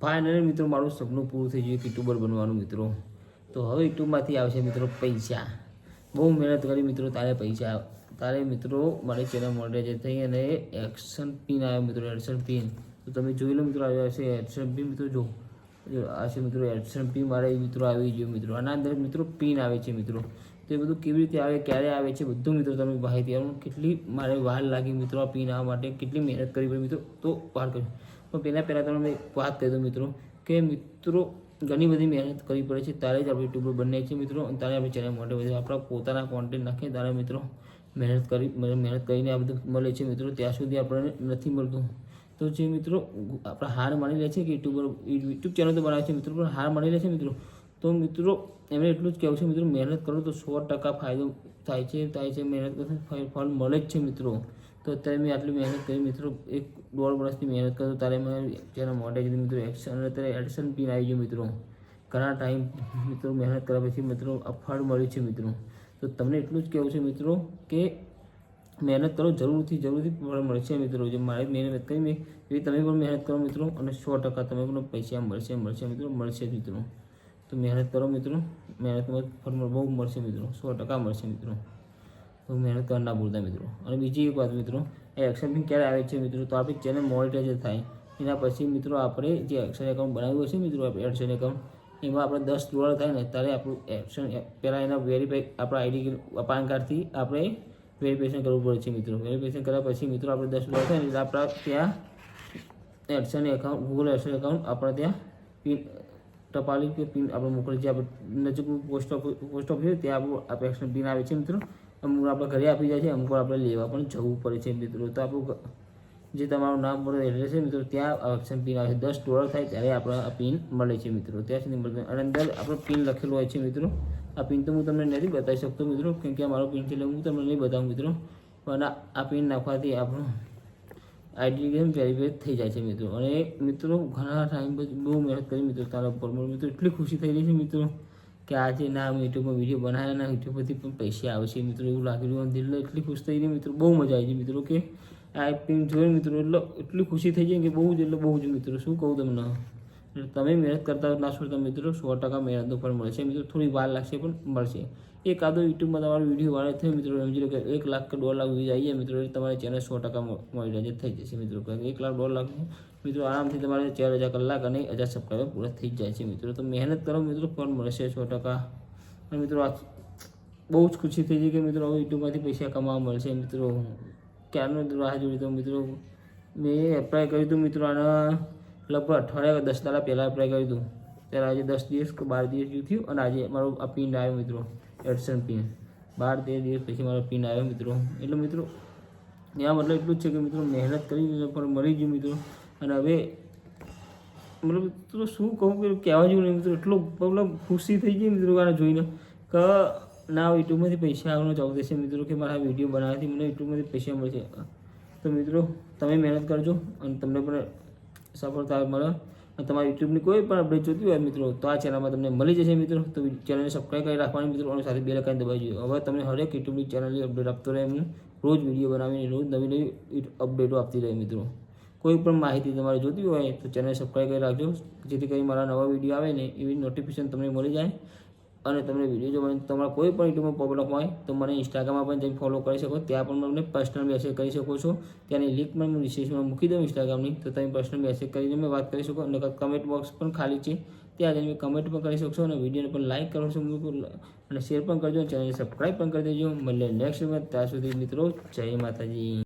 Finally મિત્રો મારું સપનું પૂરું થઈ ગયું યુટ્યુબર બનવાનું મિત્રો. તો હવે યુટ્યુબમાંથી આવશે મિત્રો પૈસા. બહુ મહેનત કરી મિત્રો તારે પૈસા તારે મિત્રો મારી ચેનલ મોનેટાઇઝ થઈ અને એક્શન પિન આવ્યો મિત્રો, એક્શન પિન. તો તમે જોઈ લો મિત્રો આવ્યો હશે એક્શન પિન મિત્રો. જો આ છે મિત્રો એક્શન પિન મારે મિત્રો આવી ગયો મિત્રો. આના અંદર મિત્રો પિન આવે છે મિત્રો. તો એ બધું કેવી રીતે આવે, ક્યારે આવે છે બધું મિત્રો તમે માહિતી આપો. કેટલી મારે વાર લાગી મિત્રો આ પિન આવવા માટે, કેટલી મહેનત કરવી પડી મિત્રો, તો વાર કરી. પણ પહેલાં તમને વાત કરી દઉં મિત્રો કે મિત્રો ઘણી બધી મહેનત કરવી પડે છે તારે જ આપણે યુટ્યુબર બને છે મિત્રો. અને તારે આપણે ચેનલ માટે બધું આપણા પોતાના કોન્ટેન્ટ નાખીએ તારે મિત્રો મહેનત કરીને આ બધું મળે છે મિત્રો. ત્યાં સુધી આપણને નથી મળતું. તો જે મિત્રો આપણા હાર માની લે છે કે યુટ્યુબ ચેનલ તો બનાવે છે મિત્રો, પણ હાર માની લે છે મિત્રો. તો મિત્રો એમને એટલું જ કહેવું છે મિત્રો, મહેનત કરો તો 100% ફાયદો થાય છે. મહેનત કરશો ફળ મળે જ છે મિત્રો. તો અત્યારે મેં આટલી મહેનત કરી મિત્રો, 1.5 વર્ષથી મહેનત કરું તારે મેં ચેનલ મોનેટાઇઝ મિત્રો અત્યારે એડિશન પિન આવી ગયો મિત્રો. ઘણા ટાઈમ મિત્રો મહેનત કર્યા પછી મિત્રો આ ફળ મળ્યું છે મિત્રો. તો તમને એટલું જ કહેવું છે મિત્રો કે મહેનત કરો, જરૂરથી ફળ મળશે મિત્રો. જે મારે મહેનત કરી મેં એવી તમે પણ મહેનત કરો મિત્રો, અને 100% તમે પણ પૈસા મળશે મિત્રો, મળશે જ મિત્રો. તો મહેનત કરો મિત્રો, મહેનતમાં ફળ બહુ મળશે મિત્રો, 100% મળશે મિત્રો. તો મહેનત કરવા ના ભૂલતા મિત્રો. અને બીજી એક વાત મિત્રો, એ એક્શન પિન ક્યારે આવે છે મિત્રો, તો આપણી ચેનલ મોનેટાઇઝ થાય એના પછી મિત્રો આપણે જે એક્શન એકાઉન્ટ બનાવ્યું હશે મિત્રો, એક્શન એકાઉન્ટ એમાં આપણે $10 થાય ને ત્યારે આપણું એક્શન પહેલાં એના વેરીફાઈ આપણા આઈડી પાન કાર્ડથી આપણે વેરિફિકેશન કરવું પડે છે મિત્રો. વેરિફિકેશન કર્યા પછી મિત્રો આપણે $10 થાય ને એટલે આપણા ત્યાં action account, Google action account આપણે ત્યાં પિન ટપાલી કે પિન આપણે મોકલી છે. આપણે નજીકનું પોસ્ટ ઓફિસ ત્યાં આપણે એક્શન પિન આવે છે મિત્રો. અમુક આપણે ઘરે આપી જાય છે, અમુક આપણે લેવા પણ જવું પડે છે મિત્રો. તો આપણું જે તમારું નામ બોલો એડ્રેસ છે મિત્રો, ત્યાં એક્શન પિન આવે છે. $10 થાય ત્યારે આપણે આ પિન મળે છે મિત્રો. ત્યાં સુધી મળે. અને અંદર આપણો પિન લખેલો હોય છે મિત્રો. આ પિન તો હું તમને નથી બતાવી શકતો મિત્રો, કેમ કે આ મારો પિન છે એટલે હું તમને નહીં બતાવું મિત્રો. પણ આ પિન નાખવાથી આપણું આઈડી ગેમ વેરીફાઈ થઈ જાય છે મિત્રો. અને મિત્રો ઘણા ટાઈમ પછી બહુ મહેનત કરી મિત્રો તારા ઉપર મિત્રો. એટલી ખુશી થઈ રહી છે મિત્રો કે આજે ના અમે યુટ્યુબમાં વિડીયો બનાવ્યા ના યુટ્યુબ પરથી પણ પૈસા આવશે મિત્રો, એવું લાગી રહ્યું. દિલ એટલી ખુશ થઈ રહી મિત્રો, બહુ મજા આવી ગઈ મિત્રો. કે આ પિન જોઈ મિત્રો એટલી ખુશી થઈ જાય કે બહુ જ મિત્રો. શું કહું તમને, તમે મહેનત કરતા ના છોડતા મિત્રો, 100% મહેનતનું ફળ મળશે મિત્રો. થોડી વાર લાગશે પણ મળશે. એકાદો યુટ્યુબમાં તમારો વિડીયો વાયરલ થયો મિત્રો, સમજી લો કે 1 લાખ કે 1.5 લાખ વ્યૂઝ આવી જાય મિત્રો, એટલે તમારી ચેનલ 100% મોનેટાઇઝ થઈ જશે મિત્રો. 1 લાખ 1.5 લાખ મિત્રો આરામથી તમારે 4000 કલાક અને 1000 સબસ્ક્રાઈબર પૂરા થઈ જાય છે મિત્રો. તો મહેનત કરો મિત્રો, ફળ મળશે 100%. અને મિત્રો આ બહુ જ ખુશી થઈ ગઈ કે મિત્રો હવે યુટ્યુબમાંથી પૈસા કમાવા મળશે મિત્રો. ક્યારનો રાહ જોઈ તો મિત્રો મેં એપ્લાય કર્યું હતું મિત્રો, આના લગભગ અઠવાડિયા 10 દાડા પહેલાં એપ્લાય કર્યું હતું. ત્યારે આજે 10 દિવસ કે 12 દિવસ થયું અને આજે મારો આ પિન આવ્યો મિત્રો, એડસન પિન. 12-13 દિવસ પછી મારો પિન આવ્યો મિત્રો. એટલે મિત્રો ત્યાં મતલબ એટલું જ છે કે મિત્રો મહેનત કરી પણ મળી ગયું મિત્રો. અને હવે મતલબ મિત્રો શું કહું કે કહેવા જેવું નહીં મિત્રો, એટલો મતલબ ખુશી થઈ ગઈ મિત્રો આને જોઈને કે ના યુટ્યુબમાંથી પૈસા આવવાનો ચાલુ થશે મિત્રો, કે મારા વિડીયો બનાવવાથી મને યુટ્યુબમાંથી પૈસા મળશે. તો મિત્રો તમે મહેનત કરજો અને તમને પણ સફળતા મળે. અને તમારા યુટ્યુબની કોઈ પણ અપડેટ જોતી હોય મિત્રો, તો આ ચેનલમાં તમને મળી જશે મિત્રો. તો ચેનલને સબસ્ક્રાઈબ કરી રાખવાની મિત્રો, અને સાથે બેલ આઇકન દબાવી જોઈએ. હવે તમને હરેક યુટ્યુબની ચેનલની અપડેટ આપતો રહે. હું રોજ વિડીયો બનાવીને રોજ નવી અપડેટો આપતી રહે મિત્રો. કોઈ પણ માહિતી તમારે જોતી હોય તો ચેનલ સબસ્ક્રાઈબ કરી રાખજો, જેથી કરી મારા નવા વિડીયો આવે ને એવી નોટિફિકેશન તમને મળી જાય. અને તમને વિડીયો જોવાની તમારા કોઈ પણ યુટ્યુબમાં પ્રોબ્લેમ હોય તો મને ઇન્સ્ટાગ્રામમાં પણ જઈને ફોલો કરી શકો. ત્યાં પણ મને પર્સનલ મેસેજ કરી શકો છો. ત્યાંની લિંક પણ હું ડિસ્ક્રિપ્શનમાં મૂકી દઉં ઇન્સ્ટાગ્રામની, તો તમે પર્સનલ મેસેજ કરીને મેં વાત કરી શકો. અને કમેન્ટ બોક્સ પણ ખાલી છે, ત્યાં જઈને કમેન્ટ પણ કરી શકશો. અને વિડીયોને પણ લાઇક કરો છો અને શેર પણ કરજો. ચેનલને સબસ્ક્રાઈબ પણ કરી દેજો. મળીએ નેક્સ્ટ વિડીયોમાં. ત્યાં સુધી મિત્રો જય માતાજી.